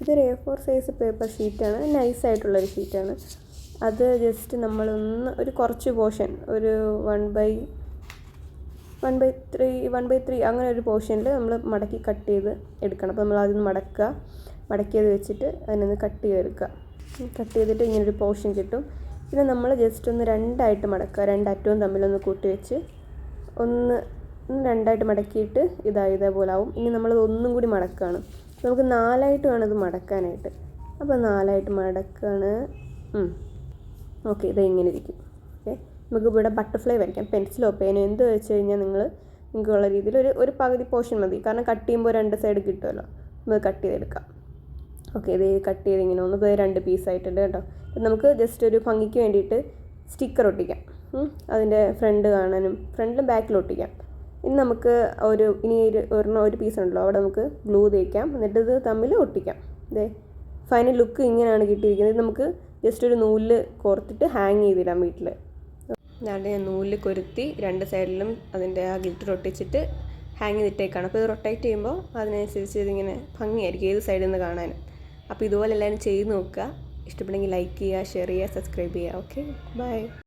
ഇതൊരു A4 size paper ഷീറ്റാണ്, നൈസായിട്ടുള്ളൊരു ഷീറ്റാണ്. അത് just നമ്മളൊന്ന് ഒരു കുറച്ച് പോർഷൻ, ഒരു 1/3 അങ്ങനെ ഒരു പോർഷനിൽ നമ്മൾ മടക്കി കട്ട് ചെയ്ത് എടുക്കണം. അപ്പോൾ നമ്മൾ അതിന് മടക്കിയത് വെച്ചിട്ട് അതിനൊന്ന് കട്ട് ചെയ്തെടുക്കുക. കട്ട് ചെയ്തിട്ട് ഇങ്ങനൊരു പോർഷൻ കിട്ടും. പിന്നെ നമ്മൾ ജസ്റ്റ് ഒന്ന് രണ്ടായിട്ട് മടക്കുക, രണ്ടറ്റവും തമ്മിലൊന്ന് കൂട്ടി വെച്ച് ഒന്ന് രണ്ടായിട്ട് മടക്കിയിട്ട് ഇതേപോലെ ആവും. ഇനി നമ്മളത് ഒന്നും കൂടി മടക്കുകയാണ്. നമുക്ക് 4ആയിട്ട് വേണം ഇത് മടക്കാനായിട്ട്. അപ്പോൾ 4ആയിട്ട് മടക്കുകയാണ്. ഓക്കെ, ഇത് ഇങ്ങനെ ഇരിക്കും. ഓക്കെ, നമുക്ക് ഇവിടെ ബട്ടർഫ്ലൈ വരയ്ക്കാം. പെൻസിലോ പേനോ എന്ത് വെച്ച് കഴിഞ്ഞാൽ നിങ്ങൾക്കുള്ള രീതിയിൽ ഒരു പകുതി പോർഷൻ മതി. കാരണം കട്ട് ചെയ്യുമ്പോൾ 2 സൈഡ് കിട്ടുമല്ലോ. നമുക്ക് കട്ട് ചെയ്തെടുക്കാം. ഓക്കെ, ഇത് കട്ട് ചെയ്ത് ഇങ്ങനെ ഒന്ന് 2 പീസായിട്ടുണ്ട് കേട്ടോ. നമുക്ക് ജസ്റ്റ് ഒരു ഭംഗിക്ക് വേണ്ടിയിട്ട് സ്റ്റിക്കർ ഒട്ടിക്കാം. അതിൻ്റെ ഫ്രണ്ട് കാണാനും ഫ്രണ്ടിലും ബാക്കിലും ഒട്ടിക്കാം. ഇനി നമുക്ക് ഒരു പീസ് ഉണ്ടല്ലോ, അവിടെ നമുക്ക് ഗ്ലൂ തേക്കാം. എന്നിട്ട് ഇത് തമ്മിൽ ഒട്ടിക്കാം. ഫൈനൽ ലുക്ക് ഇങ്ങനെയാണ് കിട്ടിയിരിക്കുന്നത്. ഇത് നമുക്ക് ജസ്റ്റ് ഒരു നൂലിൽ കോർത്തിട്ട് ഹാങ് ചെയ്തിടാം വീട്ടിൽ. ഞാൻ നൂലിൽ കൊരുത്തി 2 സൈഡിലും അതിൻ്റെ ആ ഗ്ലിറ്റർ ഒട്ടിച്ചിട്ട് ഹാങ് ചെയ്തിട്ടേക്കാണ്. അപ്പോൾ ഇത് റൊട്ടേറ്റ് ചെയ്യുമ്പോൾ അതിനനുസരിച്ച് ഇതിങ്ങനെ ഭംഗിയായിരിക്കും ഏത് സൈഡിൽ നിന്ന് കാണാനും. അപ്പോൾ ഇതുപോലെ എല്ലാവരും ചെയ്ത് നോക്കുക. ഇഷ്ടപ്പെടുമെങ്കിൽ ലൈക്ക് ചെയ്യുക, ഷെയർ ചെയ്യുക, സബ്സ്ക്രൈബ് ചെയ്യുക. Okay, by.